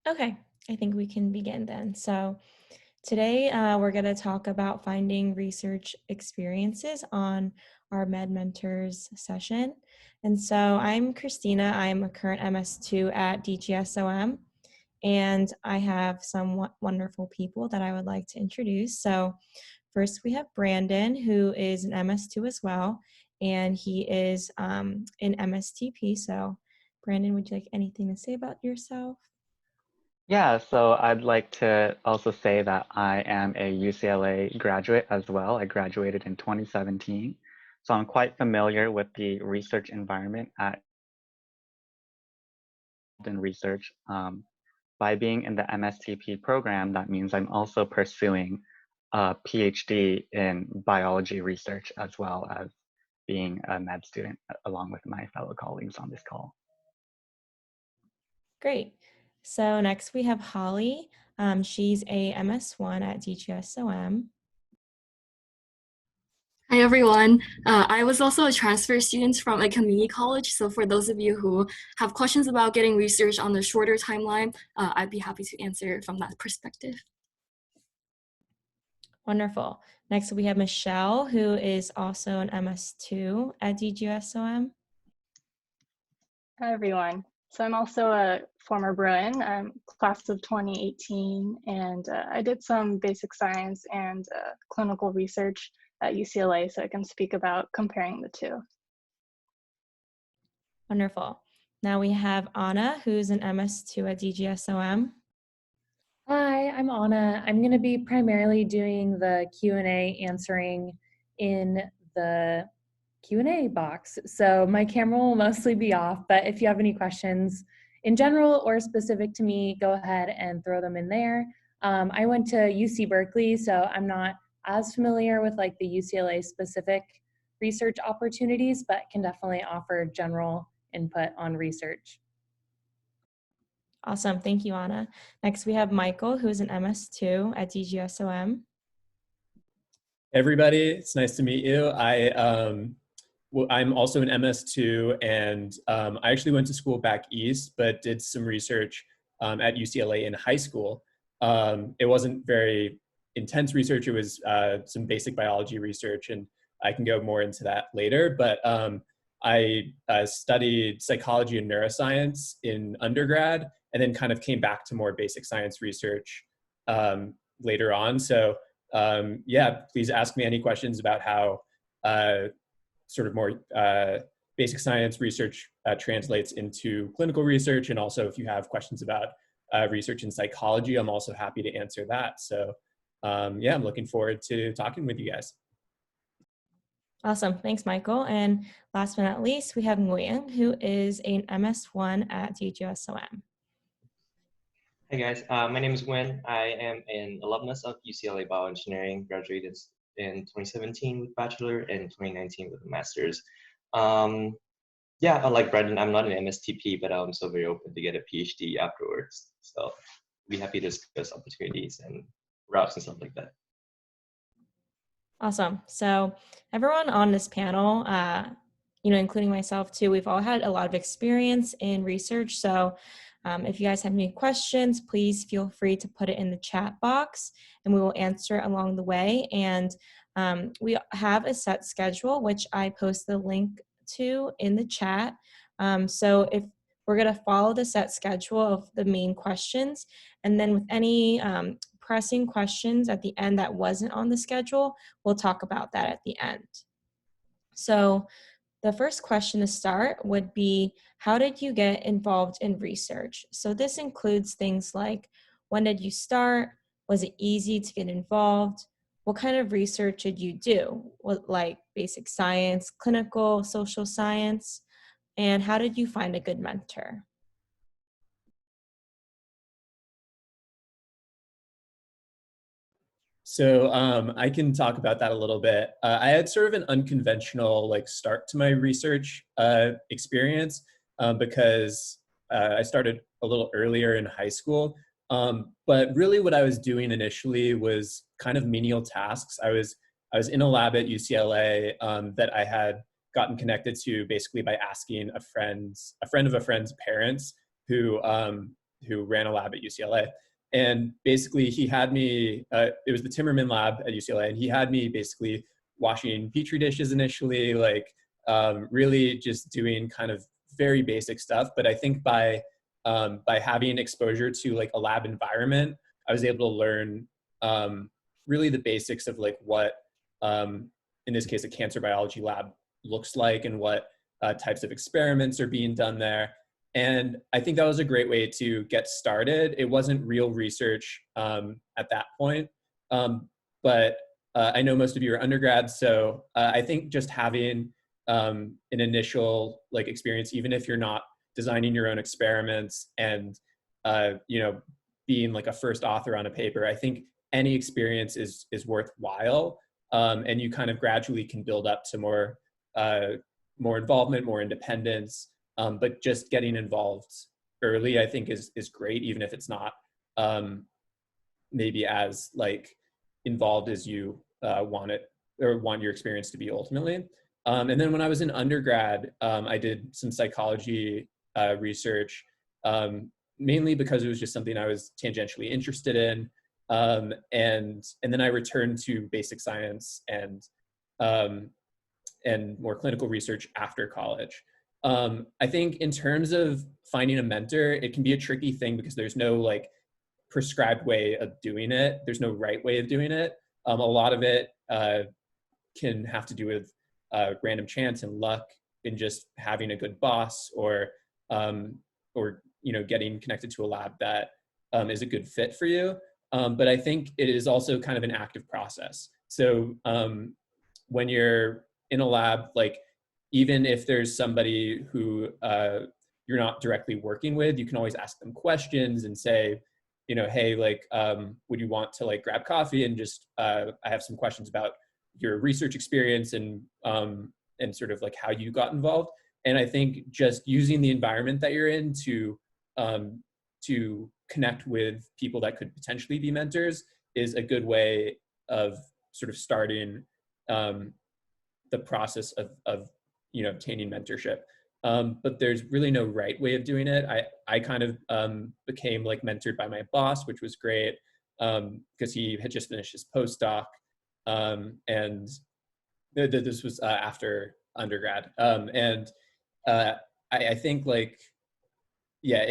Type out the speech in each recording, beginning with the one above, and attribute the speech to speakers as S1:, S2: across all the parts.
S1: Okay, I think we can begin then. So today we're going to talk about finding research experiences on our Med Mentors session. And so I'm Christina. I'm a current MS2 at DGSOM, and I have some wonderful people that I would like to introduce. So first we have Brandon, who is an MS2 as well, and he is in MSTP. So Brandon, would you like anything to say about yourself?
S2: Yeah, so I'd like to also say that I am a UCLA graduate as well. I graduated in 2017. So I'm quite familiar with the research environment in research. By being in the MSTP program, that means I'm also pursuing a PhD in biology research as well as being a med student along with my fellow colleagues on this call.
S1: Great. So next we have Holly. She's a MS1 at DGSOM.
S3: Hi everyone. I was also a transfer student from a community college. So for those of you who have questions about getting research on the shorter timeline, I'd be happy to answer from that perspective.
S1: Wonderful. Next we have Michelle, who is also an MS2 at DGSOM.
S4: Hi everyone. So I'm also a former Bruin, class of 2018, and I did some basic science and clinical research at UCLA, so I can speak about comparing the two.
S1: Wonderful. Now we have Anna, who's an MS2 at DGSOM.
S5: Hi, I'm Anna. I'm going to be primarily doing the Q&A answering in the Q&A box. So my camera will mostly be off, but if you have any questions in general or specific to me, go ahead and throw them in there. I went to UC Berkeley, so I'm not as familiar with like the UCLA specific research opportunities, but can definitely offer general input on research.
S1: Awesome. Thank you, Anna. Next, we have Michael, who's an MS2 at DGSOM.
S6: Everybody, it's nice to meet you. I'm also an MS2, and I actually went to school back east, but did some research at UCLA in high school. It wasn't very intense research. It was some basic biology research, and I can go more into that later. But I studied psychology and neuroscience in undergrad, and then kind of came back to more basic science research later on. So yeah, please ask me any questions about how sort of more basic science research translates into clinical research. And also if you have questions about research in psychology, I'm also happy to answer that. So yeah, I'm looking forward to talking with you guys.
S1: Awesome. Thanks, Michael. And last but not least, we have Nguyen, who is an MS1 at DGSOM.
S7: Hey guys, my name is Gwen. I am an alumnus of UCLA Bioengineering, graduated in 2017 with bachelor and 2019 with a master's. Yeah, unlike Brendan, I'm not an MSTP, but I'm so very open to get a PhD afterwards. So I'll be happy to discuss opportunities and routes and stuff like that.
S1: Awesome. So everyone on this panel, including myself too, we've all had a lot of experience in research. So if you guys have any questions, please feel free to put it in the chat box and we will answer it along the way. And we have a set schedule, which I post the link to in the chat. So if we're going to follow the set schedule of the main questions, and then with any pressing questions at the end that wasn't on the schedule, we'll talk about that at the end. So the first question to start would be, how did you get involved in research? So this includes things like, when did you start? Was it easy to get involved? What kind of research did you do? What, like basic science, clinical, social science? And how did you find a good mentor?
S6: So I can talk about that a little bit. I had sort of an unconventional start to my research experience because I started a little earlier in high school. But really what I was doing initially was kind of menial tasks. I was in a lab at UCLA that I had gotten connected to basically by asking a friend of a friend's parents who ran a lab at UCLA. And basically he had me, it was the Timmerman lab at UCLA, and he had me basically washing Petri dishes initially, like really just doing kind of very basic stuff. But I think by having exposure to like a lab environment, I was able to learn really the basics of like what, in this case, a cancer biology lab looks like and what types of experiments are being done there. And I think that was a great way to get started. It wasn't real research at that point, but I know most of you are undergrads, so I think just having an initial like experience, even if you're not designing your own experiments and you know, being like a first author on a paper, I think any experience is worthwhile, and you kind of gradually can build up to more involvement, more independence. But just getting involved early, I think, is great, even if it's not maybe as like involved as you want it or want your experience to be ultimately. And then when I was in undergrad, I did some psychology research, mainly because it was just something I was tangentially interested in. And then I returned to basic science and more clinical research after college. I think in terms of finding a mentor, it can be a tricky thing because there's no like prescribed way of doing it. There's no right way of doing it. A lot of it can have to do with random chance and luck in just having a good boss or you know, getting connected to a lab that is a good fit for you. But I think it is also kind of an active process. So when you're in a lab, like even if there's somebody who you're not directly working with, you can always ask them questions and say, you know, hey, like, would you want to like grab coffee and just, I have some questions about your research experience and sort of like how you got involved. And I think just using the environment that you're in to connect with people that could potentially be mentors is a good way of sort of starting the process of you know, obtaining mentorship. But there's really no right way of doing it. I kind of became like mentored by my boss, which was great because he had just finished his postdoc. And this was after undergrad. And I think like, yeah,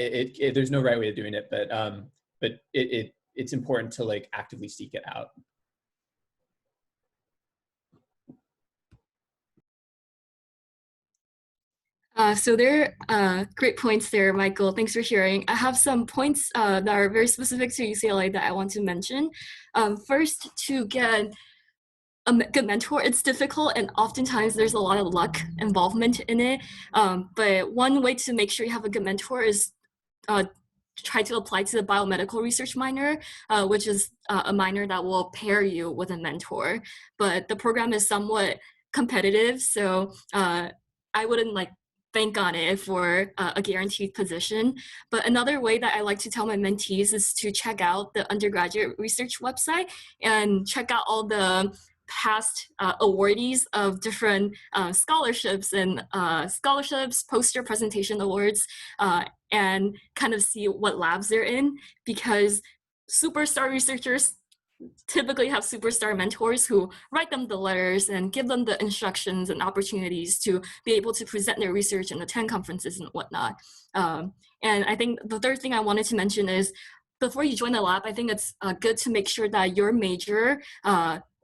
S6: there's no right way of doing it, but it's important to like actively seek it out.
S3: So there are great points there, Michael. Thanks for sharing. I have some points that are very specific to UCLA that I want to mention. First, to get a good mentor, it's difficult and oftentimes there's a lot of luck involvement in it. But one way to make sure you have a good mentor is try to apply to the biomedical research minor, which is a minor that will pair you with a mentor. But the program is somewhat competitive, so I wouldn't like bank on it for a guaranteed position. But another way that I like to tell my mentees is to check out the undergraduate research website and check out all the past awardees of different scholarships and poster presentation awards, and kind of see what labs they're in, because superstar researchers typically have superstar mentors who write them the letters and give them the instructions and opportunities to be able to present their research and attend conferences and whatnot. And I think the third thing I wanted to mention is, before you join the lab, I think it's good to make sure that your major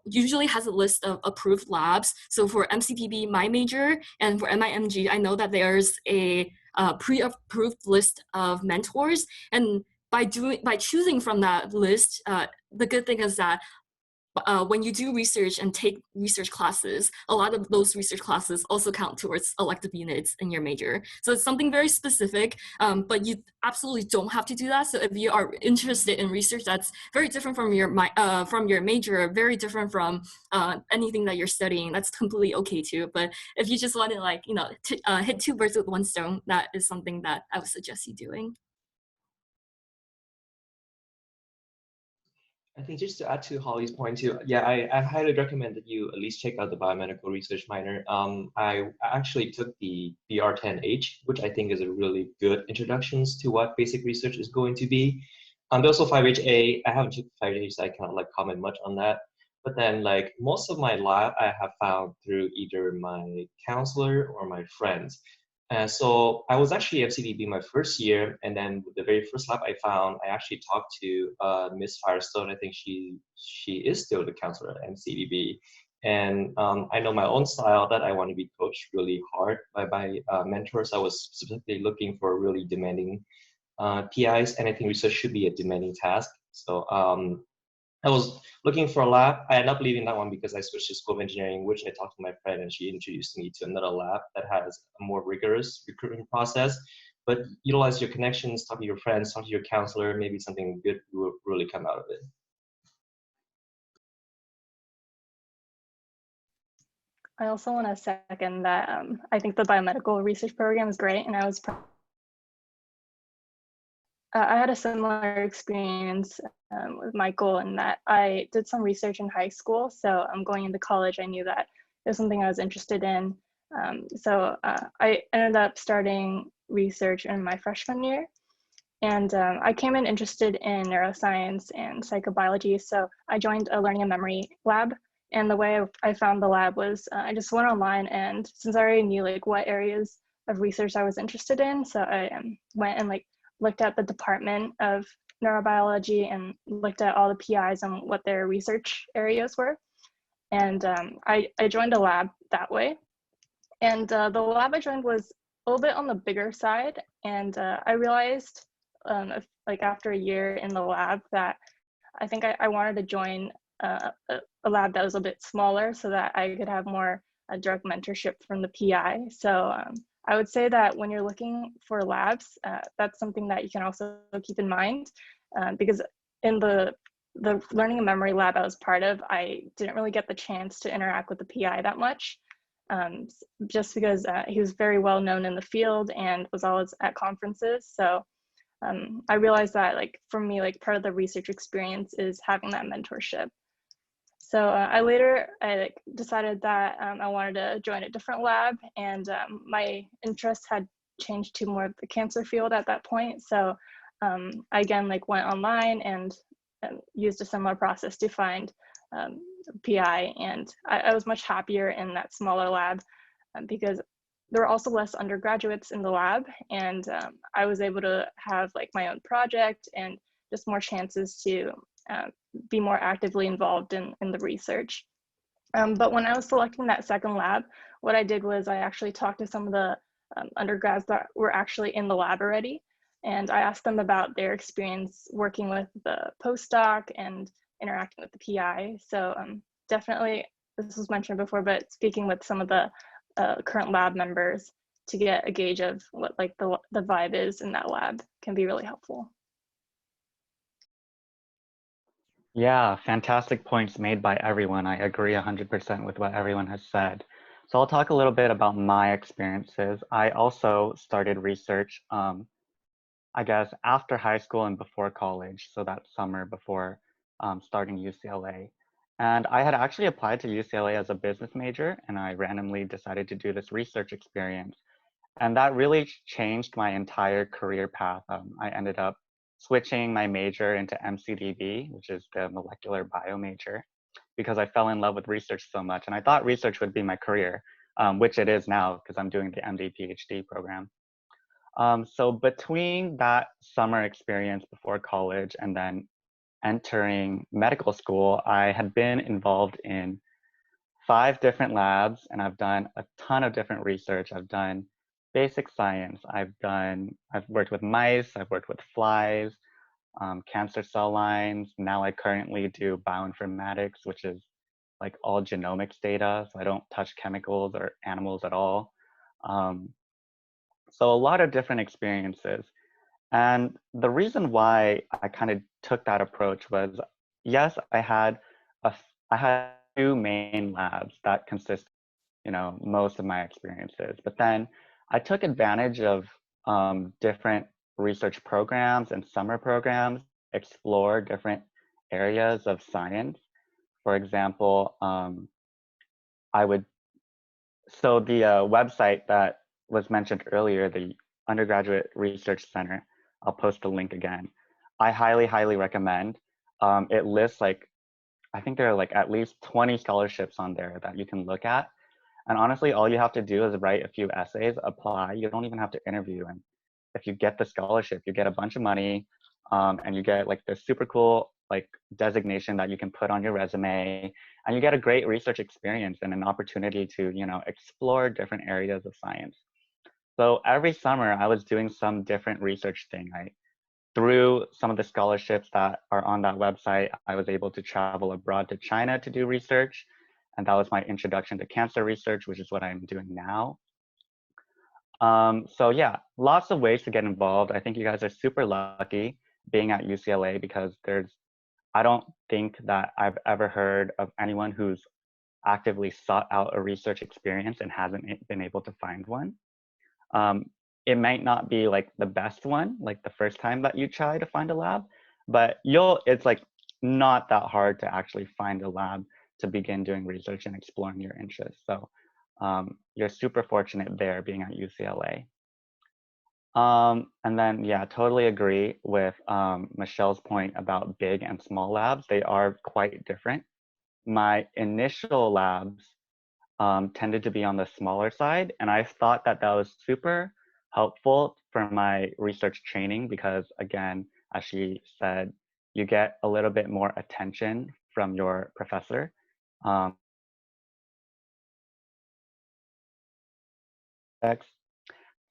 S3: usually has a list of approved labs. So for MCPB, my major, and for MIMG, I know that there's a pre-approved list of mentors. And by choosing from that list, the good thing is that when you do research and take research classes, a lot of those research classes also count towards elective units in your major. So it's something very specific, but you absolutely don't have to do that. So if you are interested in research that's very different from your major, very different from anything that you're studying, that's completely okay too. But if you just want to like, you know, hit two birds with one stone, that is something that I would suggest you doing.
S7: I think just to add to Holly's point too, yeah, I highly recommend that you at least check out the biomedical research minor. I actually took the BR10H, which I think is a really good introduction to what basic research is going to be. There's also 5HA. I haven't took 5H, so I cannot like comment much on that. But then like most of my lab I have found through either my counselor or my friends. So I was actually MCDB my first year, and then the very first lab I found, I actually talked to Miss Firestone. I think she is still the counselor at MCDB, and I know my own style that I want to be coached really hard by my mentors. I was specifically looking for really demanding PIs, and I think research should be a demanding task. So I was looking for a lab. I ended up leaving that one because I switched to School of Engineering, which I talked to my friend and she introduced me to another lab that has a more rigorous recruitment process. But utilize your connections, talk to your friends, talk to your counselor, maybe something good will really come out of it.
S4: I also want to second that I think the biomedical research program is great, and I had a similar experience with Michael in that I did some research in high school. So I'm going into college, I knew that it was something I was interested in. I ended up starting research in my freshman year. And I came in interested in neuroscience and psychobiology. So I joined a learning and memory lab. And the way I found the lab was I just went online, and since I already knew like what areas of research I was interested in, so I went and like looked at the department of neurobiology and looked at all the PIs and what their research areas were. And I joined a lab that way. And the lab I joined was a little bit on the bigger side. And I realized like after a year in the lab that I think I wanted to join a lab that was a bit smaller so that I could have more direct mentorship from the PI. So I would say that when you're looking for labs, that's something that you can also keep in mind because in the learning and memory lab I was part of, I didn't really get the chance to interact with the PI that much just because he was very well known in the field and was always at conferences. So I realized that like for me, like part of the research experience is having that mentorship. So I like decided that I wanted to join a different lab, and my interests had changed to more of the cancer field at that point. So I again like went online and used a similar process to find PI, and I was much happier in that smaller lab because there were also less undergraduates in the lab, and I was able to have like my own project and just more chances to be more actively involved in the research. But when I was selecting that second lab, what I did was I actually talked to some of the undergrads that were actually in the lab already, and I asked them about their experience working with the postdoc and interacting with the PI. So definitely, this was mentioned before, but speaking with some of the current lab members to get a gauge of what like the vibe is in that lab can be really helpful.
S2: Yeah, fantastic points made by everyone. I agree 100% with what everyone has said. So I'll talk a little bit about my experiences. I also started research, I guess, after high school and before college. So that summer before starting UCLA. And I had actually applied to UCLA as a business major, and I randomly decided to do this research experience. And that really changed my entire career path. I ended up switching my major into MCDB, which is the molecular bio major, because I fell in love with research so much. And I thought research would be my career, which it is now because I'm doing the MD PhD program. So between that summer experience before college and then entering medical school, I had been involved in 5 different labs, and I've done a ton of different research. I've done basic science. I've worked with mice, I've worked with flies, cancer cell lines. Now I currently do bioinformatics, which is like all genomics data. So I don't touch chemicals or animals at all. So a lot of different experiences. And the reason why I kind of took that approach was, yes, I had 2 main labs that consist, most of my experiences. But then I took advantage of different research programs and summer programs, explore different areas of science. For example, so the website that was mentioned earlier, the Undergraduate Research Center, I'll post the link again. I highly, highly recommend. It lists like, I think there are like at least 20 scholarships on there that you can look at. And honestly, all you have to do is write a few essays, apply. You don't even have to interview. And if you get the scholarship, you get a bunch of money, and you get like this super cool like designation that you can put on your resume, and you get a great research experience and an opportunity to, you know, explore different areas of science. So every summer I was doing some different research thing. Through some of the scholarships that are on that website, I was able to travel abroad to China to do research. And that was my introduction to cancer research, which is what I'm doing now. So yeah, lots of ways to get involved. I think you guys are super lucky being at UCLA because I don't think that I've ever heard of anyone who's actively sought out a research experience and hasn't been able to find one. It might not be like the best one, like the first time that you try to find a lab, but it's like not that hard to actually find a lab to begin doing research and exploring your interests. So you're super fortunate there being at UCLA. And then, yeah, totally agree with Michelle's point about big and small labs. They are quite different. My initial labs tended to be on the smaller side, and I thought that that was super helpful for my research training because, again, as she said, you get a little bit more attention from your professor. So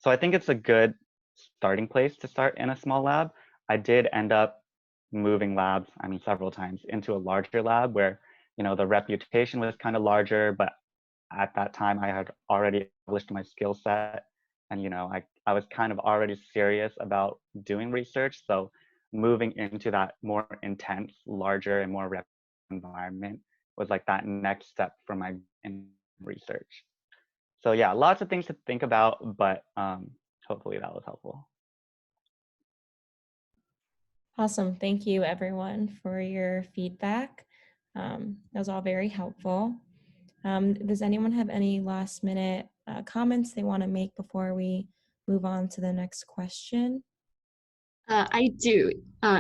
S2: I think it's a good starting place to start in a small lab. I did end up moving labs, I mean, several times into a larger lab where, you know, the reputation was kind of larger, but at that time I had already established my skill set and, you know, I was kind of already serious about doing research. So moving into that more intense, larger and more reputable environment was like that next step for my research. So yeah, lots of things to think about, but hopefully that was helpful.
S1: Awesome. Thank you, everyone, for your feedback. That was all very helpful. Does anyone have any last minute comments they want to make before we move on to the next question?
S3: I do.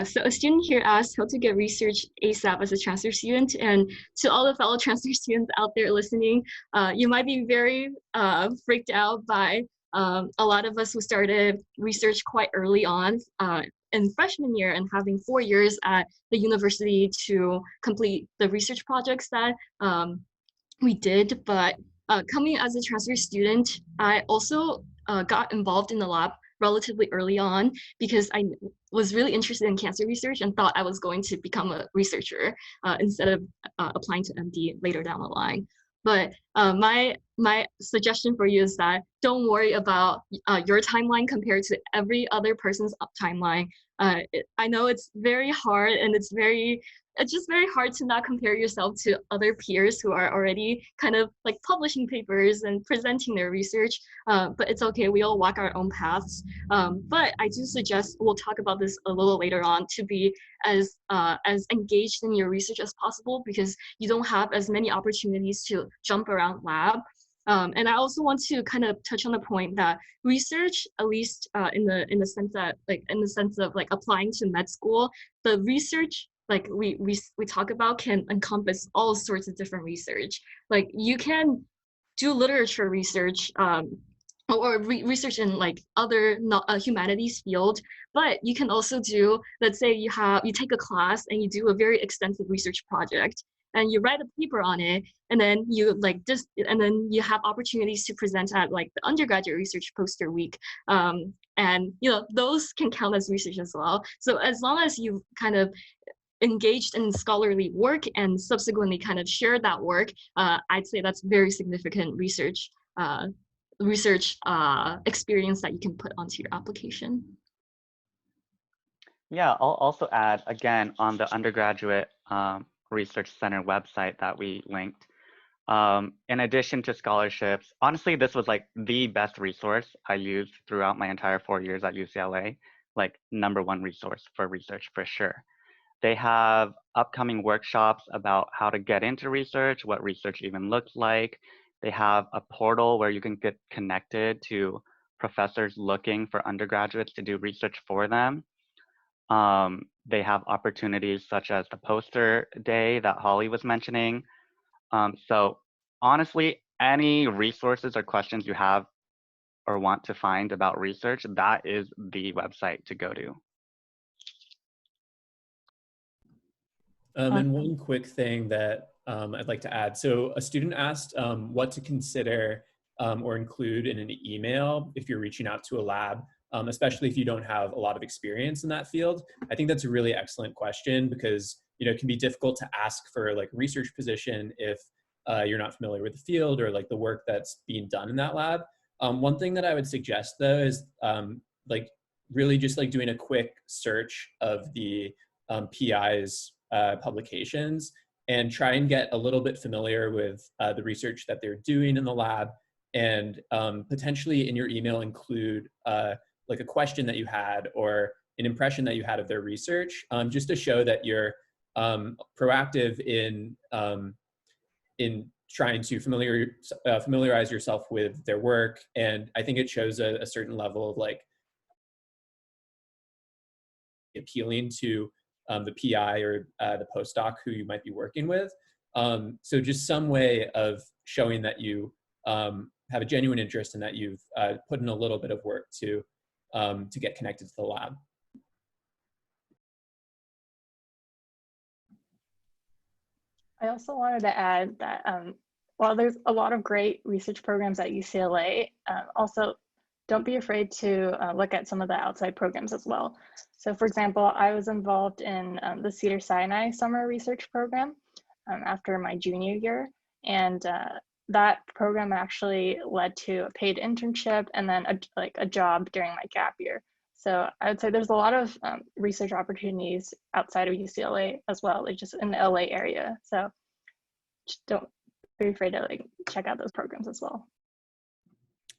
S3: So a student here asked how to get research ASAP as a transfer student. And to all the fellow transfer students out there listening, you might be very freaked out by a lot of us who started research quite early on in freshman year and having 4 years at the university to complete the research projects that we did. But coming as a transfer student, I also got involved in the lab relatively early on because I was really interested in cancer research and thought I was going to become a researcher instead of applying to MD later down the line. But my suggestion for you is that don't worry about your timeline compared to every other person's timeline. I know it's very hard and it's just very hard to not compare yourself to other peers who are already kind of like publishing papers and presenting their research. But it's okay, we all walk our own paths. But I do suggest, we'll talk about this a little later on, to be as engaged in your research as possible because you don't have as many opportunities to jump around lab. And I also want to kind of touch on the point that research, at least in the sense of like applying to med school, the research like we talk about can encompass all sorts of different research. Like you can do literature research or research in like other humanities field, but you can also do, let's say you take a class and you do a very extensive research project and you write a paper on it, and then you have opportunities to present at like the undergraduate research poster week, and you know those can count as research as well. So as long as you kind of engaged in scholarly work and subsequently kind of shared that work, I'd say that's very significant research experience that you can put onto your application.
S2: Yeah, I'll also add, again, on the Undergraduate Research Center website that we linked, in addition to scholarships, honestly, this was like the best resource I used throughout my entire 4 years at UCLA, like #1 resource for research for sure. They have upcoming workshops about how to get into research, what research even looks like. They have a portal where you can get connected to professors looking for undergraduates to do research for them. They have opportunities such as the poster day that Holly was mentioning. So honestly, any resources or questions you have or want to find about research, that is the website to go to.
S6: And one quick thing that I'd like to add. So a student asked what to consider or include in an email if you're reaching out to a lab, especially if you don't have a lot of experience in that field. I think that's a really excellent question because it can be difficult to ask for like a research position if you're not familiar with the field or like the work that's being done in that lab. One thing that I would suggest though is like really just like doing a quick search of the PI's publications and try and get a little bit familiar with the research that they're doing in the lab, and potentially in your email include like a question that you had or an impression that you had of their research, just to show that you're proactive in trying to familiarize yourself with their work. And I think it shows a certain level of like appealing to the PI or the postdoc who you might be working with. So just some way of showing that you have a genuine interest and that you've put in a little bit of work to get connected to the lab.
S4: I also wanted to add that while there's a lot of great research programs at UCLA, also don't be afraid to look at some of the outside programs as well. So for example, I was involved in the Cedars-Sinai summer research program after my junior year. And that program actually led to a paid internship and then a job during my gap year. So I would say there's a lot of research opportunities outside of UCLA as well, like just in the LA area. So just don't be afraid to like check out those programs as well.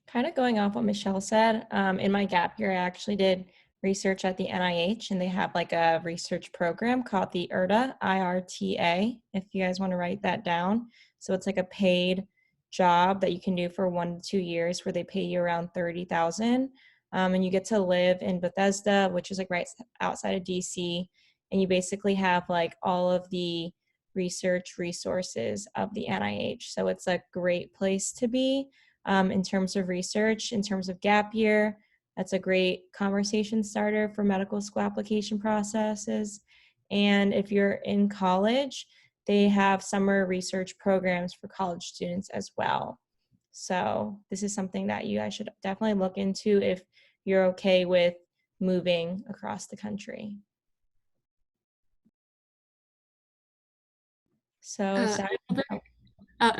S1: Kind of going off what Michelle said, in my gap year, I actually did research at the NIH, and they have like a research program called the IRTA, IRTA, if you guys want to write that down. So it's like a paid job that you can do for 1 to 2 years where they pay you around $30,000. And you get to live in Bethesda, which is like right outside of DC. And you basically have like all of the research resources of the NIH. So it's a great place to be in terms of research, in terms of gap year. That's a great conversation starter for medical school application processes. And if you're in college, they have summer research programs for college students as well. So this is something that you guys should definitely look into if you're okay with moving across the country. So,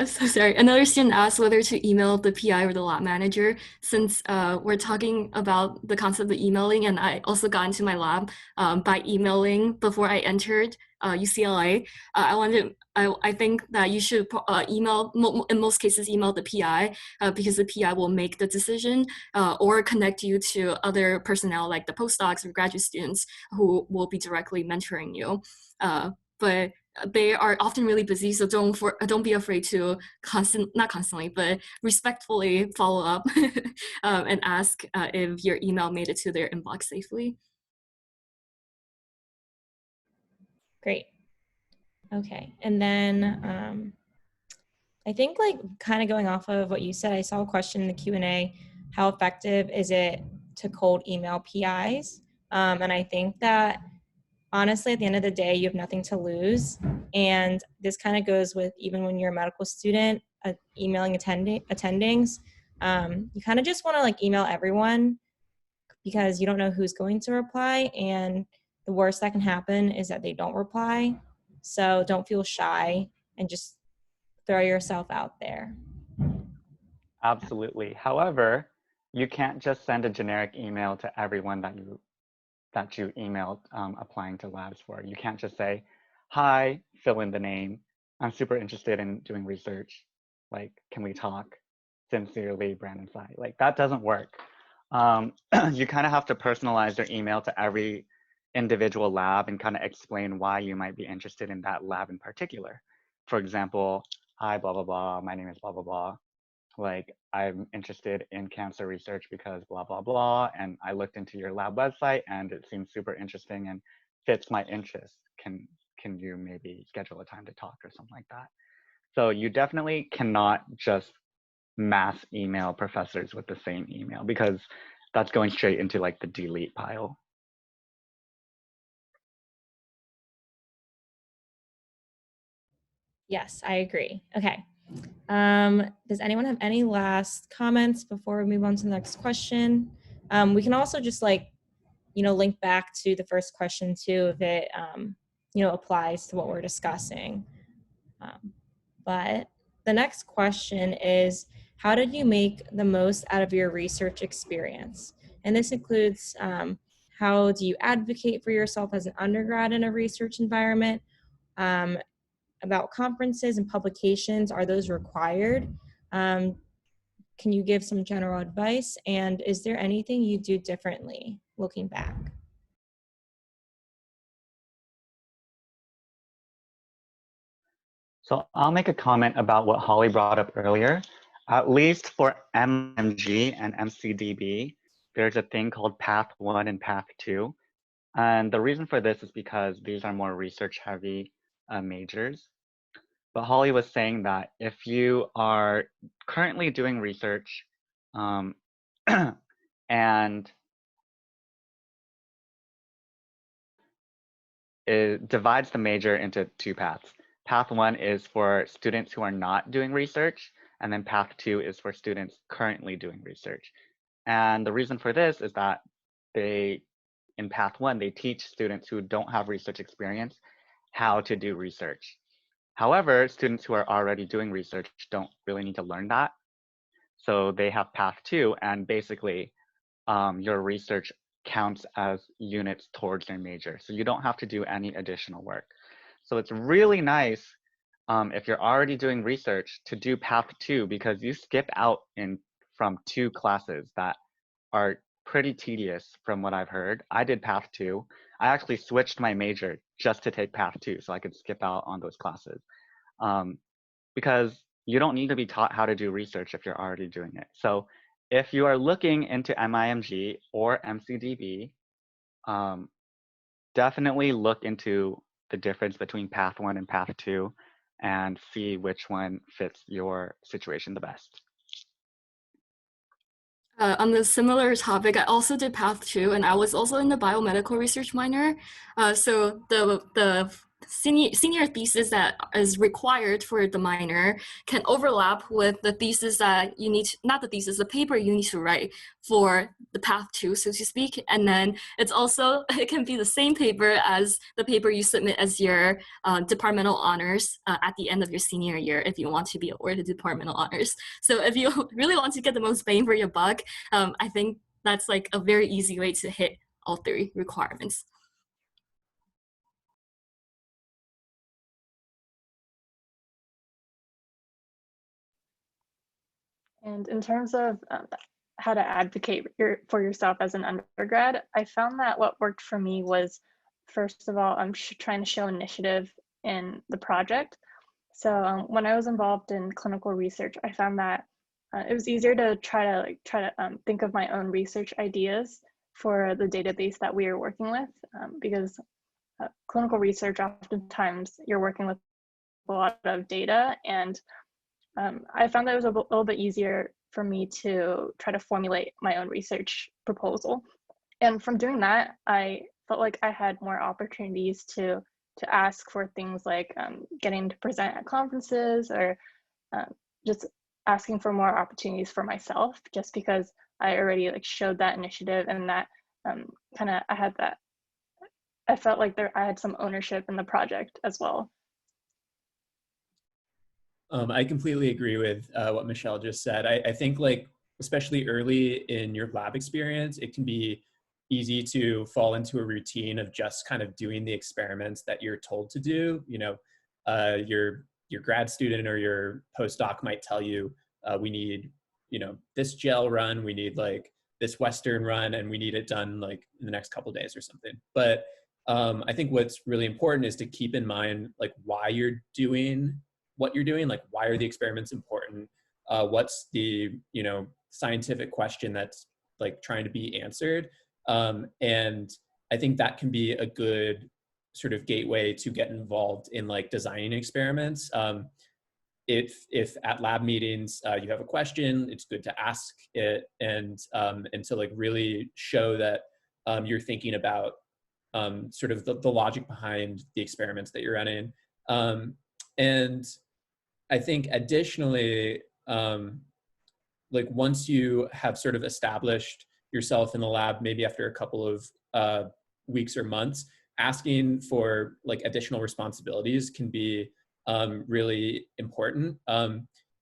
S3: so sorry. Another student asked whether to email the PI or the lab manager. Since we're talking about the concept of emailing, and I also got into my lab by emailing before I entered UCLA. I think that you should email, in most cases, email the PI because the PI will make the decision or connect you to other personnel like the postdocs or graduate students who will be directly mentoring you. But they are often really busy, so don't be afraid to not constantly, but respectfully follow up and ask if your email made it to their inbox safely.
S1: Great. Okay, and then I think like kind of going off of what you said, I saw a question in the Q&A, how effective is it to cold email PIs? And I think that honestly, at the end of the day, you have nothing to lose. And this kind of goes with even when you're a medical student, emailing attendings. You kind of just want to like email everyone because you don't know who's going to reply. And the worst that can happen is that they don't reply. So don't feel shy and just throw yourself out there.
S2: Absolutely. However, you can't just send a generic email to everyone that you emailed applying to labs for. You can't just say, hi, fill in the name. I'm super interested in doing research. Like, can we talk? Sincerely, Brandon Tsai. Like, that doesn't work. You kind of have to personalize your email to every individual lab and kind of explain why you might be interested in that lab in particular. For example, hi, blah, blah, blah, my name is blah, blah, blah. Like, I'm interested in cancer research because blah, blah, blah. And I looked into your lab website and it seems super interesting and fits my interest. Can you maybe schedule a time to talk or something like that? So you definitely cannot just mass email professors with the same email because that's going straight into like the delete pile.
S1: Yes, I agree. Okay. Does anyone have any last comments before we move on to the next question? We can also just like, link back to the first question too, if it, applies to what we're discussing. But the next question is, how did you make the most out of your research experience? And this includes how do you advocate for yourself as an undergrad in a research environment? About conferences and publications, are those required? Can you give some general advice? And is there anything you do differently looking back?
S2: So I'll make a comment about what Holly brought up earlier. At least for MMG and MCDB, there's a thing called Path 1 and Path 2. And the reason for this is because these are more research heavy majors. But Holly was saying that if you are currently doing research and it divides the major into two paths. Path 1 is for students who are not doing research, and then Path 2 is for students currently doing research. And the reason for this is that in Path 1, they teach students who don't have research experience how to do research. However, students who are already doing research don't really need to learn that. So they have Path 2, and basically your research counts as units towards their major. So you don't have to do any additional work. So it's really nice if you're already doing research to do Path 2 because you skip out from 2 classes that are pretty tedious from what I've heard. I did Path 2. I actually switched my major just to take Path 2 so I could skip out on those classes. Because you don't need to be taught how to do research if you're already doing it. So if you are looking into MIMG or MCDB, definitely look into the difference between Path 1 and Path 2 and see which one fits your situation the best.
S3: On the similar topic, I also did Path 2, and I was also in the biomedical research minor. So the senior thesis that is required for the minor can overlap with the thesis that you need, not the thesis, the paper you need to write for the Path 2, so to speak. And then it can be the same paper as the paper you submit as your departmental honors at the end of your senior year if you want to be awarded departmental honors. So if you really want to get the most bang for your buck, I think that's like a very easy way to hit all 3 requirements.
S4: And in terms of how to advocate for yourself as an undergrad, I found that what worked for me was, first of all, I'm trying to show initiative in the project. So when I was involved in clinical research, I found that it was easier to try to think of my own research ideas for the database that we are working with, because clinical research, oftentimes you're working with a lot of data, and I found that it was a little bit easier for me to try to formulate my own research proposal. And from doing that, I felt like I had more opportunities to ask for things like getting to present at conferences, or just asking for more opportunities for myself, just because I already showed that initiative, and that I felt like I had some ownership in the project as well.
S6: I completely agree with what Michelle just said. I think especially early in your lab experience, it can be easy to fall into a routine of just kind of doing the experiments that you're told to do. Your grad student or your postdoc might tell you, we need, this gel run, we need this Western run, and we need it done in the next couple of days or something. But I think what's really important is to keep in mind like why you're doing what you're doing, like why are the experiments important? What's the, you know, scientific question that's like trying to be answered? And I think that can be a good sort of gateway to get involved in like designing experiments. If at lab meetings you have a question, it's good to ask it and to like really show that you're thinking about sort of the logic behind the experiments that you're running. And I think additionally, like once you have sort of established yourself in the lab, maybe after a couple of weeks or months, asking for like additional responsibilities can be really important.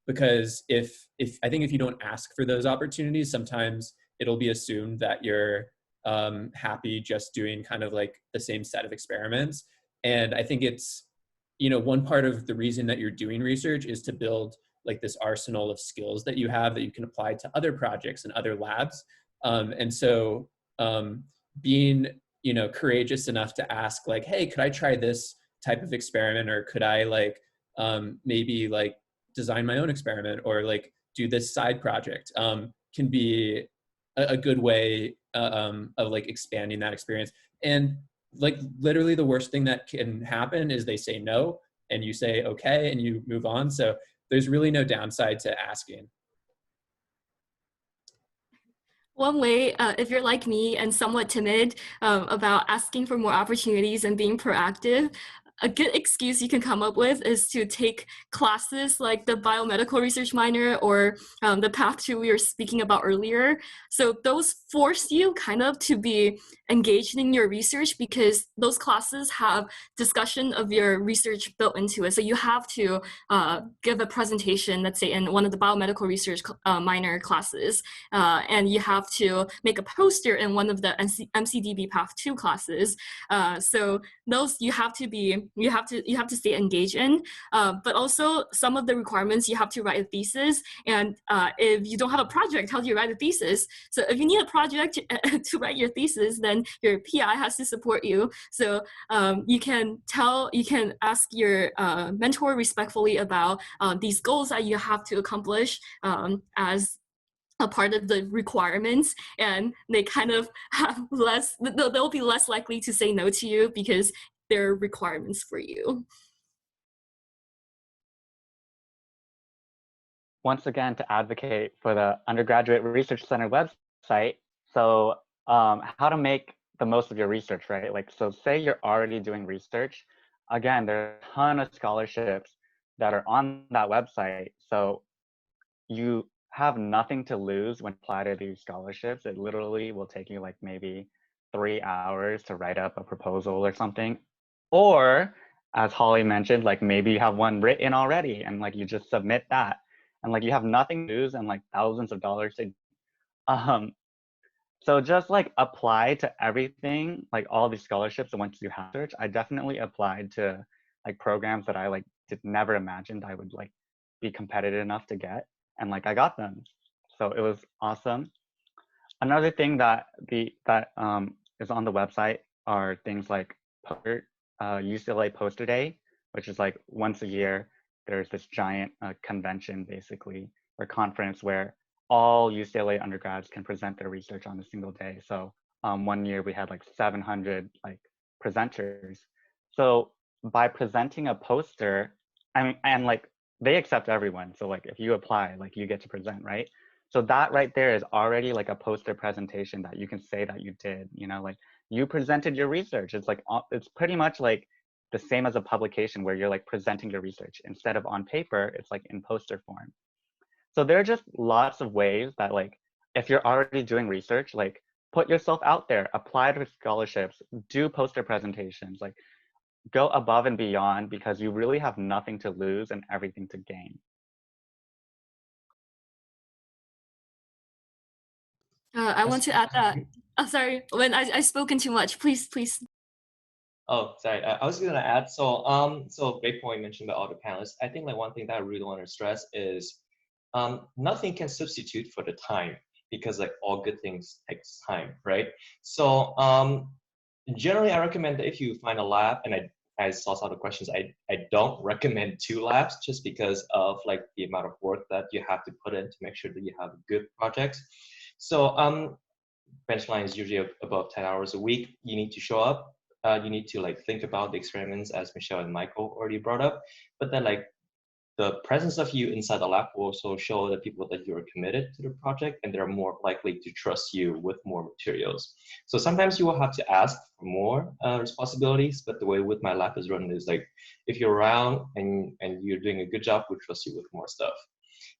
S6: Because if I think if you don't ask for those opportunities, sometimes it'll be assumed that you're happy just doing kind of like the same set of experiments. And I think it's, you know, one part of the reason that you're doing research is to build like this arsenal of skills that you have that you can apply to other projects and other labs. And so being, you know, courageous enough to ask like, hey, could I try this type of experiment? Or could I like maybe like design my own experiment or like do this side project can be a good way of like expanding that experience. And like literally the worst thing that can happen is they say no and you say okay and you move on. So there's really no downside to asking.
S3: One way, if you're like me and somewhat timid about asking for more opportunities and being proactive, a good excuse you can come up with is to take classes like the biomedical research minor or the path to we were speaking about earlier. So those force you kind of to be engaged in your research because those classes have discussion of your research built into it. So you have to give a presentation, let's say in one of the biomedical research minor classes, and you have to make a poster in one of the MCDB Path 2 classes. So those you have to stay engaged in, but also some of the requirements you have to write a thesis. And if you don't have a project, how do you write a thesis? So if you need a project to write your thesis, then your PI has to support you. So you can ask your mentor respectfully about these goals that you have to accomplish as a part of the requirements, and they kind of have they'll be less likely to say no to you because they're requirements for you.
S2: Once again, to advocate for the Undergraduate Research Center website. So how to make the most of your research, right? Like, so say you're already doing research. Again, there are a ton of scholarships that are on that website. So you have nothing to lose when you apply to these scholarships. It literally will take you like maybe 3 hours to write up a proposal or something. Or as Holly mentioned, like maybe you have one written already and like you just submit that and like you have nothing to lose and like thousands of dollars to so just like apply to everything, like all these scholarships. And once you have search, I definitely applied to like programs that I like did never imagined I would like be competitive enough to get, and like I got them. So it was awesome. Another thing that is on the website are things like UCLA Poster Day, which is like once a year. There's this giant convention basically or conference where all UCLA undergrads can present their research on a single day. So one year we had like 700 like presenters. So by presenting a poster, I mean, and like they accept everyone. So like if you apply, like you get to present, right? So that right there is already like a poster presentation that you can say that you did, you know, like you presented your research. It's like, it's pretty much like the same as a publication where you're like presenting your research. Instead of on paper, it's like in poster form. So there are just lots of ways that like, if you're already doing research, like put yourself out there, apply to scholarships, do poster presentations, like go above and beyond because you really have nothing to lose and everything to gain.
S3: I want to add that. Oh, sorry, when I spoken too much. Please.
S7: Oh, sorry. I was gonna add. So great point mentioned by all the panelists. I think like one thing that I really want to stress is, nothing can substitute for the time because like all good things takes time, right? So Generally, I recommend that if you find a lab, and I saw some of the questions, I don't recommend 2 labs just because of like the amount of work that you have to put in to make sure that you have a good project. So benchline is usually above 10 hours a week. You need to show up. You need to like think about the experiments, as Michelle and Michael already brought up. But then like the presence of you inside the lab will also show the people that you're committed to the project, and they're more likely to trust you with more materials. So sometimes you will have to ask for more responsibilities, but the way with my lab is run is like, if you're around and you're doing a good job, we trust you with more stuff.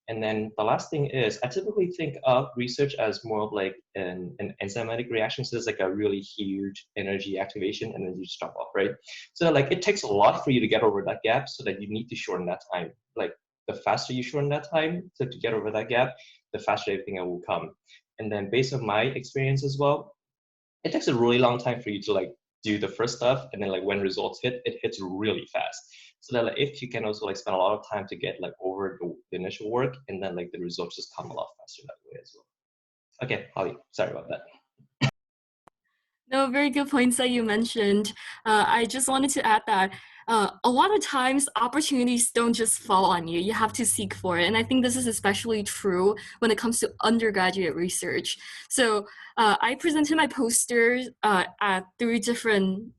S7: And then the last thing is, I typically think of research as more of like an enzymatic reaction. So there's like a really huge energy activation and then you stop off, right? So like it takes a lot for you to get over that gap, so that you need to shorten that time. Like the faster you shorten that time to get over that gap, the faster everything will come. And then based on my experience as well, it takes a really long time for you to like do the first stuff, and then like when results hit, it hits really fast. So that like if you can also like spend a lot of time to get like over the initial work, and then like the results just come a lot faster that way as well. Okay, Holly, sorry about that.
S3: No, very good points that you mentioned. I just wanted to add that a lot of times opportunities don't just fall on you. You have to seek for it. And I think this is especially true when it comes to undergraduate research. So I presented my posters at 3 different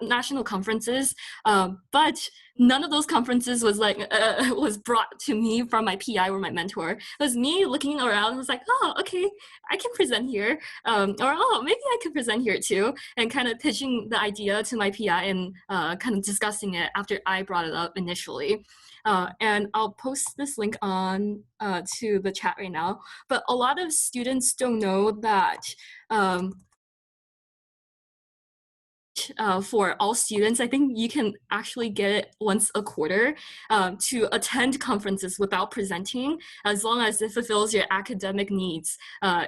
S3: national conferences, but none of those conferences was was brought to me from my PI or my mentor. It was me looking around and was like, oh, okay, I can present here. Or, oh, maybe I could present here too, and kind of pitching the idea to my PI and kind of discussing it after I brought it up initially. And I'll post this link on to the chat right now. But a lot of students don't know that for all students, I think you can actually get it once a quarter to attend conferences without presenting, as long as it fulfills your academic needs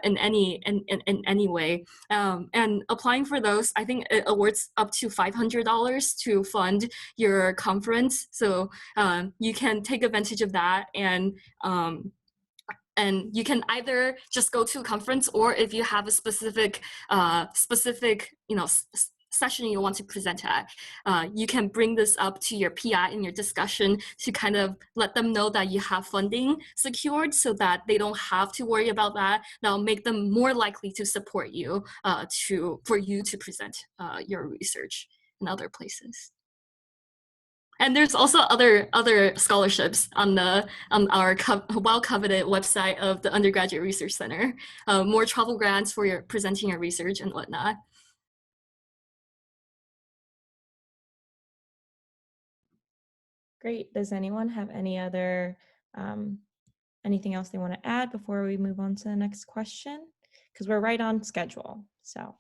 S3: in any way. And applying for those, I think it awards up to $500 to fund your conference. So you can take advantage of that, and you can either just go to a conference, or if you have a specific session you want to present at, you can bring this up to your PI in your discussion to kind of let them know that you have funding secured, so that they don't have to worry about that. That'll make them more likely to support you for you to present your research in other places. And there's also other scholarships on our well-coveted website of the Undergraduate Research Center. More travel grants for your presenting your research and whatnot.
S1: Great. Does anyone have any other anything else they want to add before we move on to the next question? Because we're right on schedule. So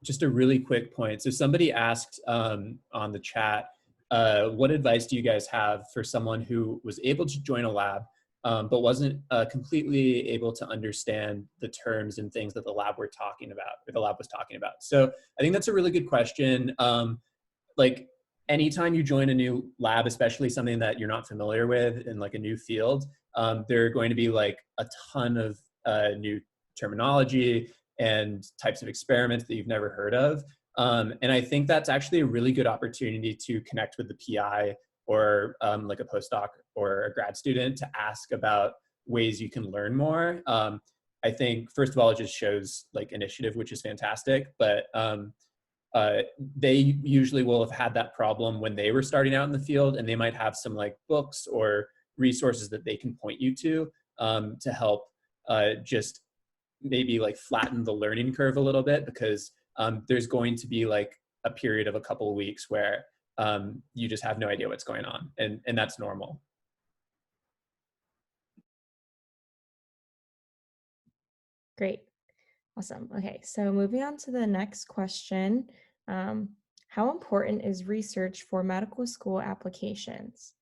S6: just a really quick point. So somebody asked on the chat, what advice do you guys have for someone who was able to join a lab but wasn't completely able to understand the terms and things that the lab was talking about? So I think that's a really good question. Like anytime you join a new lab, especially something that you're not familiar with in like a new field, there are going to be like a ton of new terminology and types of experiments that you've never heard of. And I think that's actually a really good opportunity to connect with the PI or like a postdoc or a grad student to ask about ways you can learn more. I think, first of all, it just shows like initiative, which is fantastic, but they usually will have had that problem when they were starting out in the field, and they might have some like books or resources that they can point you to help just maybe like flatten the learning curve a little bit, because there's going to be like a period of a couple of weeks where you just have no idea what's going on, and that's normal.
S1: great. Awesome. Okay, so moving on to the next question. How important is research for medical school applications?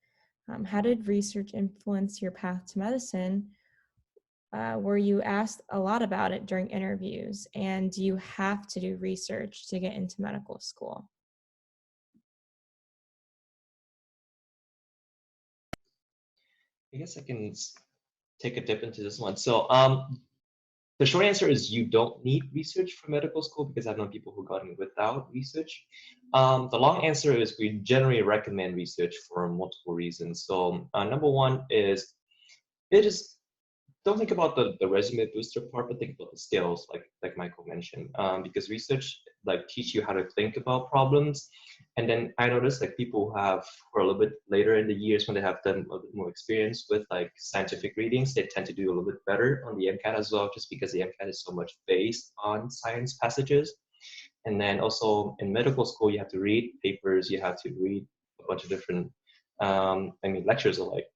S1: How did research influence your path to medicine? Were you asked a lot about it during interviews? And do you have to do research to get into medical school?
S7: I guess I can take a dip into this one. So The short answer is you don't need research for medical school because I've known people who got in without research. The long answer is we generally recommend research for multiple reasons. So number one is it is don't think about the resume booster part, but think about the skills, like Michael mentioned, because research like teach you how to think about problems. And then I noticed like people who are a little bit later in the years when they have done a bit more experience with like scientific readings, they tend to do a little bit better on the MCAT as well, just because the MCAT is so much based on science passages. And then also in medical school, you have to read papers, you have to read a bunch of different, lectures are like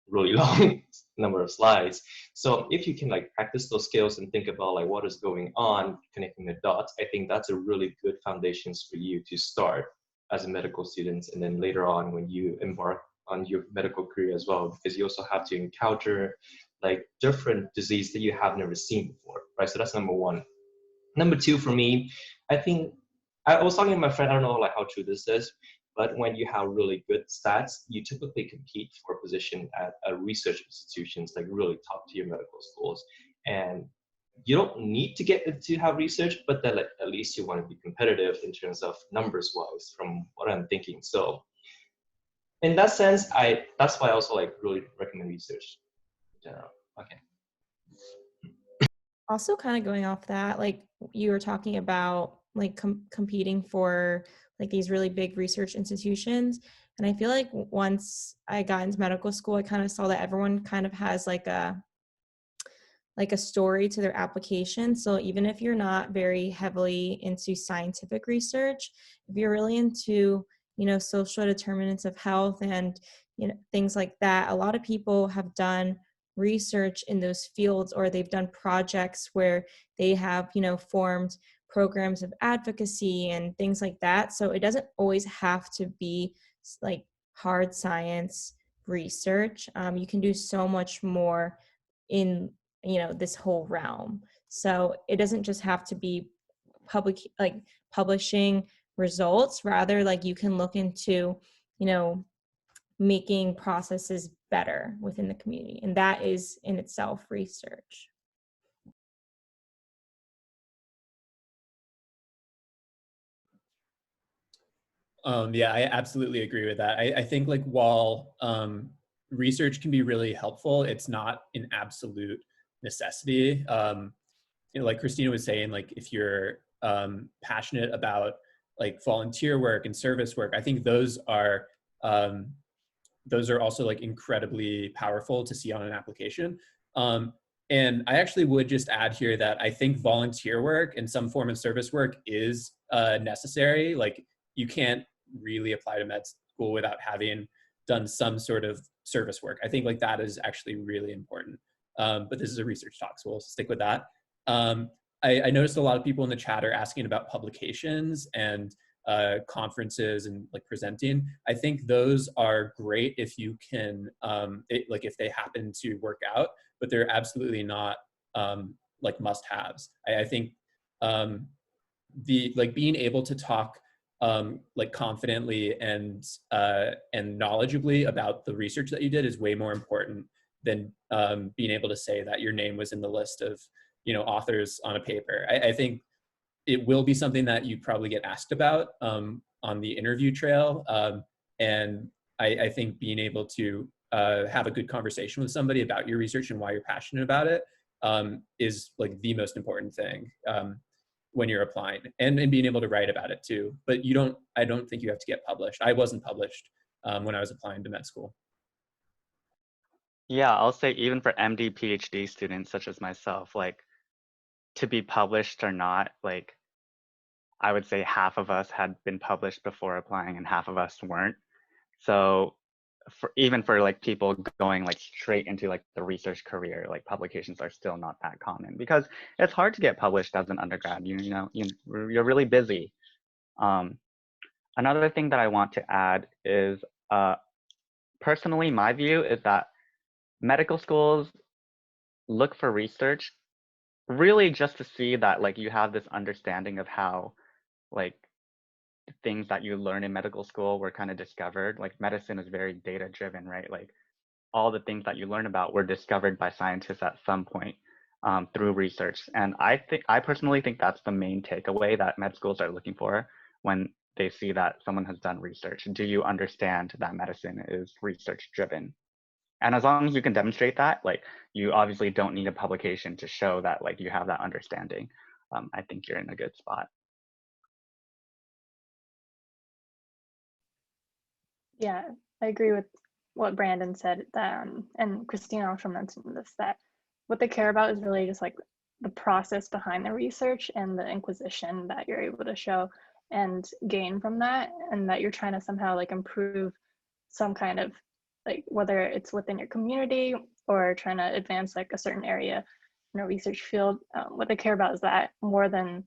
S7: really long number of slides. So if you can like practice those skills and think about like what is going on, connecting the dots, I think that's a really good foundations for you to start as a medical student. And then later on when you embark on your medical career as well, because you also have to encounter like different disease that you have never seen before, right? So that's number one. Number two for me, I think I was talking to my friend, I don't know like how true this is, but when you have really good stats, you typically compete for a position at research institutions, like really top tier medical schools. And you don't need to get to have research, but then like, at least you want to be competitive in terms of numbers wise from what I'm thinking. So in that sense, that's why I also like really recommend research in general. Okay.
S1: Also, kind of going off that, like you were talking about like competing for like these really big research institutions. And I feel like once I got into medical school, I kind of saw that everyone kind of has like a story to their application. So even if you're not very heavily into scientific research, if you're really into, social determinants of health and, things like that, a lot of people have done research in those fields, or they've done projects where they have, formed programs of advocacy and things like that. So it doesn't always have to be like hard science research. You can do so much more in this whole realm. So it doesn't just have to be publishing results. Rather, like you can look into making processes better within the community, and that is in itself research.
S6: Yeah, I absolutely agree with that. I think like while research can be really helpful, it's not an absolute necessity. Like Christina was saying, like if you're passionate about like volunteer work and service work, I think those are also like incredibly powerful to see on an application. And I actually would just add here that I think volunteer work and some form of service work is necessary. Like you can't really apply to med school without having done some sort of service work. I think like that is actually really important. But this is a research talk, so we'll stick with that. I noticed a lot of people in the chat are asking about publications and conferences and like presenting. I think those are great if you can, like if they happen to work out, but they're absolutely not like must-haves. I think the like being able to talk like confidently and knowledgeably about the research that you did is way more important than being able to say that your name was in the list of authors on a paper. I think it will be something that you probably get asked about on the interview trail, and I think being able to have a good conversation with somebody about your research and why you're passionate about it is like the most important thing when you're applying, and being able to write about it too. But I don't think you have to get published. I wasn't published when I was applying to med school.
S2: Yeah, I'll say even for MD, PhD students such as myself, like to be published or not, like I would say half of us had been published before applying and half of us weren't. So even for like people going like straight into like the research career, like publications are still not that common because it's hard to get published as an undergrad. You're really busy. Another thing that I want to add is personally, my view is that medical schools look for research really just to see that like you have this understanding of how like things that you learn in medical school were kind of discovered. Like medicine is very data driven, right? Like all the things that you learn about were discovered by scientists at some point. through research. And I personally think that's the main takeaway that med schools are looking for when they see that someone has done research. Do you understand that medicine is research driven? And as long as you can demonstrate that, like, you obviously don't need a publication to show that, like, you have that understanding. I think you're in a good spot.
S4: Yeah, I agree with what Brandon said, that, and Christina also mentioned this, that what they care about is really just like the process behind the research and the inquisition that you're able to show and gain from that, and that you're trying to somehow like improve some kind of, like, whether it's within your community or trying to advance like a certain area in a research field. What they care about is that more than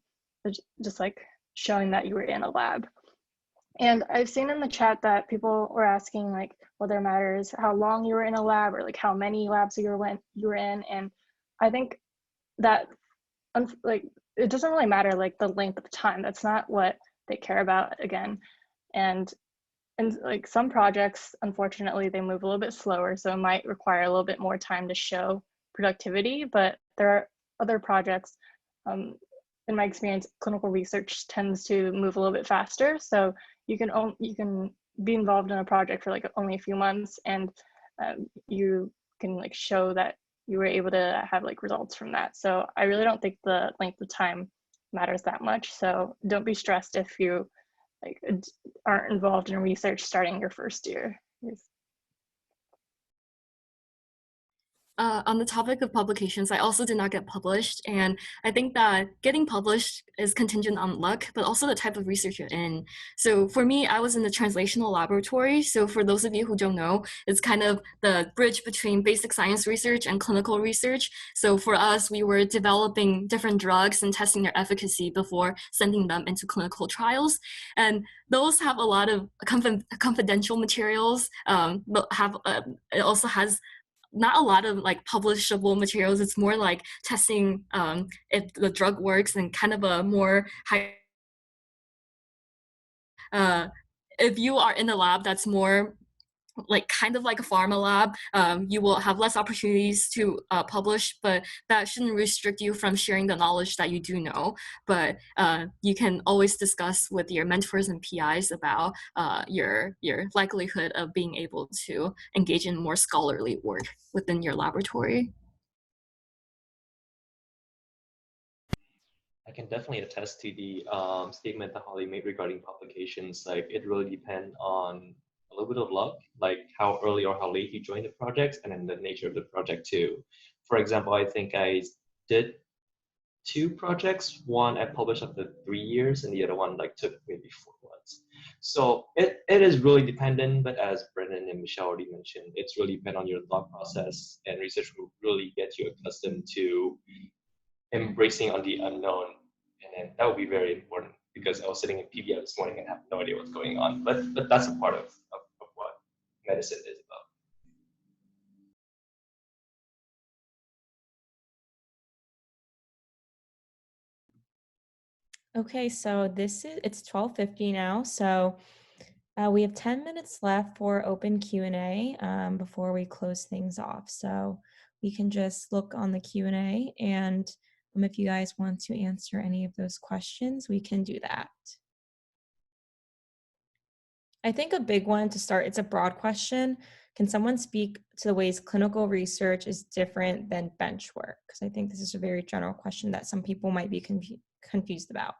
S4: just like showing that you were in a lab. And I've seen in the chat that people were asking like whether it matters how long you were in a lab or like how many labs you were in. And I think that like it doesn't really matter like the length of time. That's not what they care about, again. And like some projects, unfortunately, they move a little bit slower, so it might require a little bit more time to show productivity. But there are other projects, in my experience, clinical research tends to move a little bit faster. So you can be involved in a project for like only a few months, and you can like show that you were able to have like results from that. So I really don't think the length of time matters that much. So don't be stressed if you like aren't involved in research starting your first year.
S3: On the topic of publications, I also did not get published, and I think that getting published is contingent on luck, but also the type of research you're in. So for me, I was in the translational laboratory. So for those of you who don't know, it's kind of the bridge between basic science research and clinical research. So for us, we were developing different drugs and testing their efficacy before sending them into clinical trials. And those have a lot of confidential materials, but it also has not a lot of like publishable materials. It's more like testing if the drug works, and kind of a more high. If you are in a lab that's more like kind of like a pharma lab, you will have less opportunities to publish, but that shouldn't restrict you from sharing the knowledge that you do know. But you can always discuss with your mentors and PIs about your likelihood of being able to engage in more scholarly work within your laboratory.
S7: I can definitely attest to the statement that Holly made regarding publications. Like, it really depends on a little bit of luck, like how early or how late you join the project, and then the nature of the project too. For example, I think I did 2 projects. One I published after 3 years, and the other one like took maybe 4 months. So it is really dependent, but as Brennan and Michelle already mentioned, it's really dependent on your thought process, and research will really get you accustomed to embracing on the unknown. And then that would be very important, because I was sitting in PBM this morning and have no idea what's going on. But that's a part of what medicine is about.
S1: Okay, so it's 12:50 now, so we have 10 minutes left for open Q&A before we close things off. So we can just look on the Q&A, and if you guys want to answer any of those questions, we can do that. I think a big one to start, it's a broad question. Can someone speak to the ways clinical research is different than bench work? Because I think this is a very general question that some people might be confused about.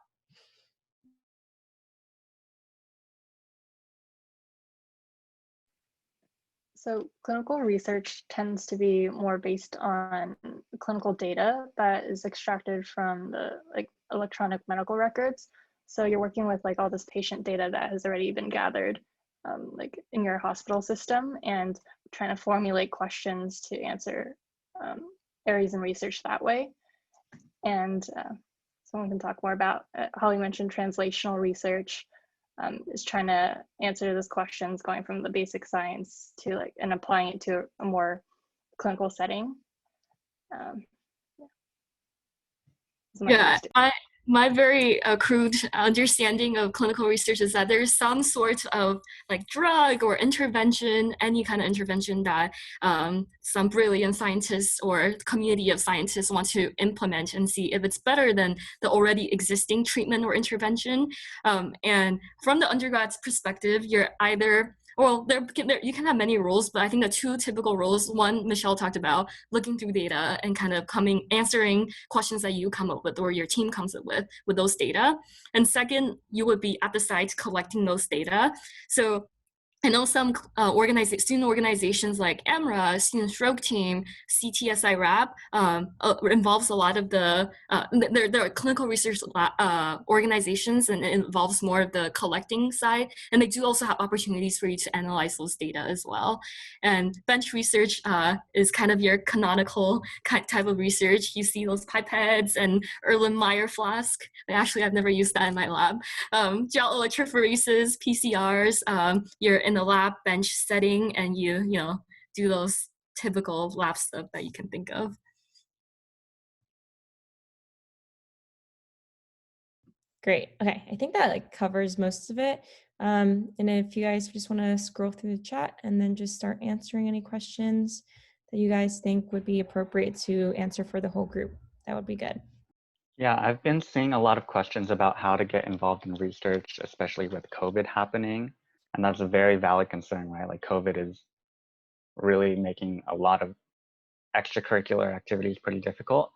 S4: So clinical research tends to be more based on clinical data that is extracted from the like electronic medical records. So you're working with like all this patient data that has already been gathered like in your hospital system, and trying to formulate questions to answer areas in research that way. And someone can talk more about, Holly mentioned translational research. Is trying to answer those questions, going from the basic science to like and applying it to a more clinical setting.
S3: my very crude understanding of clinical research is that there's some sort of like drug or intervention, any kind of intervention that some brilliant scientists or community of scientists want to implement and see if it's better than the already existing treatment or intervention. And from the undergrad's perspective, you're either well, you can have many roles, but I think the two typical roles, one Michelle talked about, looking through data and kind of answering questions that you come up with or your team comes up with those data. And second, you would be at the site collecting those data. So I know some student organizations like AMRA, Student Stroke Team, CTSI RAP involves a lot of they're clinical research organizations, and it involves more of the collecting side. And they do also have opportunities for you to analyze those data as well. And bench research is kind of your canonical type of research. You see those pipettes and Erlenmeyer flask. Actually, I've never used that in my lab. Gel electrophoresis, PCRs, you're in the lab bench setting and you do those typical lab stuff that you can think of.
S1: Great. Okay, I think that like covers most of it. And if you guys just want to scroll through the chat and then just start answering any questions that you guys think would be appropriate to answer for the whole group, that would be good.
S2: Yeah, I've been seeing a lot of questions about how to get involved in research, especially with COVID happening. And that's a very valid concern, right? Like COVID is really making a lot of extracurricular activities pretty difficult.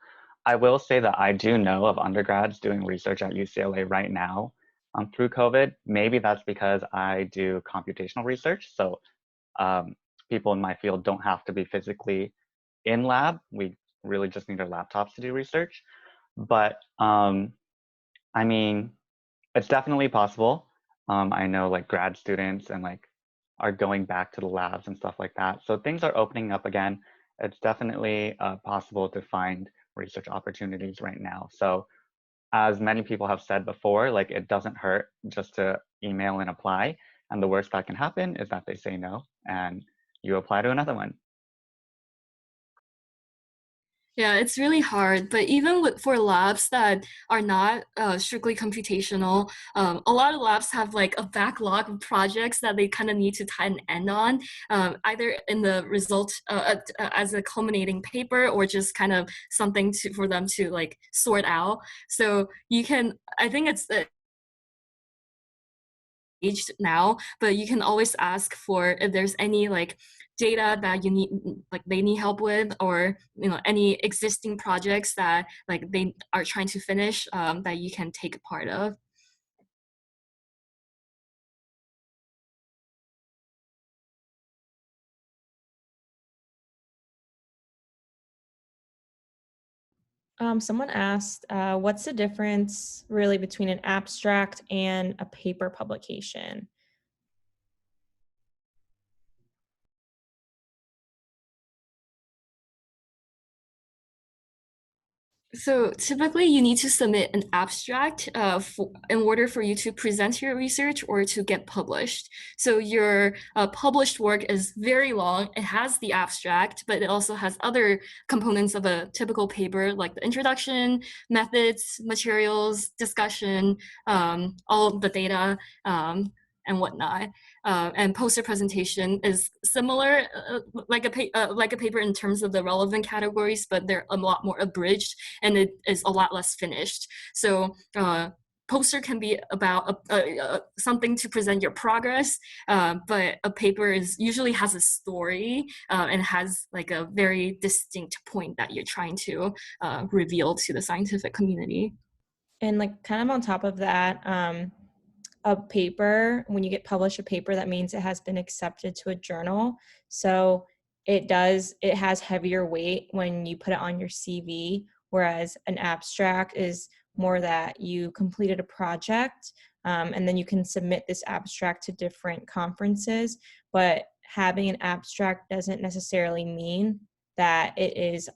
S2: I will say that I do know of undergrads doing research at UCLA right now through COVID. Maybe that's because I do computational research. So people in my field don't have to be physically in lab. We really just need our laptops to do research. But I mean, it's definitely possible. I know like grad students and like are going back to the labs and stuff like that. So things are opening up again. It's definitely possible to find research opportunities right now. So as many people have said before, like it doesn't hurt just to email and apply. And the worst that can happen is that they say no and you apply to another one.
S3: Yeah, it's really hard, but even for labs that are not strictly computational, a lot of labs have like a backlog of projects that they kind of need to tie an end on, either in the result as a culminating paper or just kind of something for them to like sort out. So you can, I think it's aged now, but you can always ask for if there's any like data that you need, like they need help with, or any existing projects that like they are trying to finish that you can take a part of.
S1: Someone asked, what's the difference really between an abstract and a paper publication?
S3: So typically you need to submit an abstract in order for you to present your research or to get published. So your published work is very long. It has the abstract, but it also has other components of a typical paper like the introduction, methods, materials, discussion, all of the data, and whatnot. And poster presentation is similar, like a paper in terms of the relevant categories, but they're a lot more abridged and it is a lot less finished. So poster can be about something to present your progress, but a paper usually has a story and has like a very distinct point that you're trying to reveal to the scientific community.
S1: And like kind of on top of that, a paper, when you get published a paper, that means it has been accepted to a journal. So it has heavier weight when you put it on your CV, whereas an abstract is more that you completed a project and then you can submit this abstract to different conferences. But having an abstract doesn't necessarily mean that it is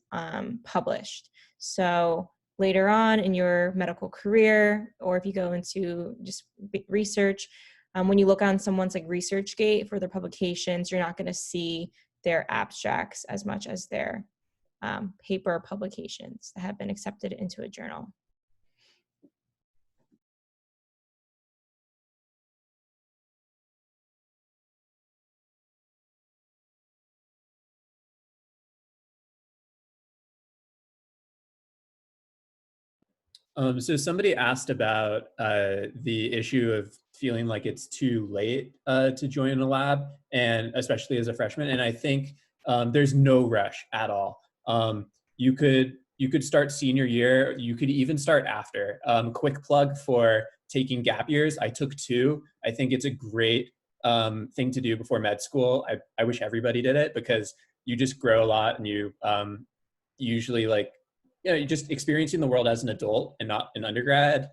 S1: published. So later on in your medical career, or if you go into just research, when you look on someone's like ResearchGate for their publications, you're not going to see their abstracts as much as their paper publications that have been accepted into a journal.
S6: So somebody asked about the issue of feeling like it's too late to join a lab, and especially as a freshman. And I think there's no rush at all. You could start senior year. You could even start after. Quick plug for taking gap years. I took 2. I think it's a great thing to do before med school. I wish everybody did it, because you just grow a lot, and you usually like, you're just experiencing the world as an adult and not an undergrad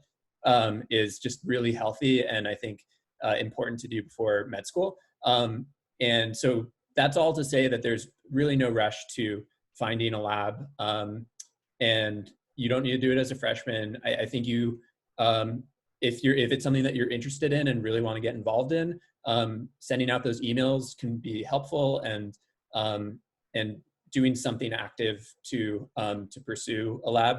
S6: is just really healthy, and I think important to do before med school. And so that's all to say that there's really no rush to finding a lab, and you don't need to do it as a freshman. I think you, if it's something that you're interested in and really want to get involved in, sending out those emails can be helpful, and doing something active to pursue a lab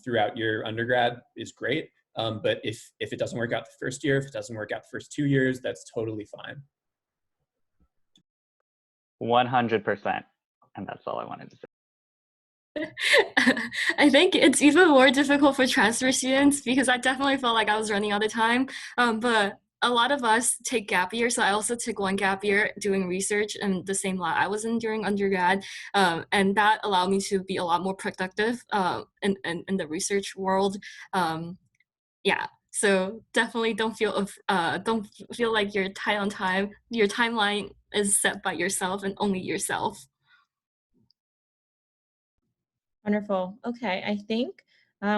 S6: throughout your undergrad is great. But if it doesn't work out the first year, if it doesn't work out the first 2 years, that's totally fine.
S2: 100%. And that's all I wanted to say.
S3: I think it's even more difficult for transfer students, because I definitely felt like I was running out of time. But a lot of us take gap year. So I also took 1 gap year doing research in the same lab I was in during undergrad. And that allowed me to be a lot more productive in the research world. Yeah. So definitely don't feel like you're tight on time. Your timeline is set by yourself and only yourself.
S1: Wonderful. Okay, I think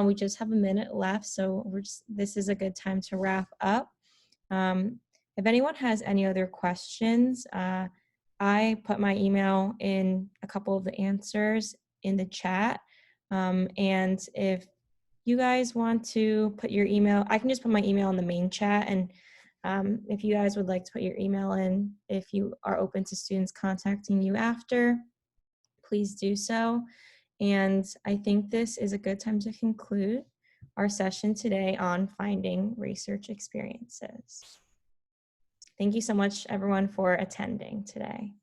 S1: we just have a minute left, so this is a good time to wrap up. If anyone has any other questions, I put my email in a couple of the answers in the chat. And if you guys want to put your email, I can just put my email in the main chat. And if you guys would like to put your email in, if you are open to students contacting you after, please do so. And I think this is a good time to conclude our session today on finding research experiences. Thank you so much, everyone, for attending today.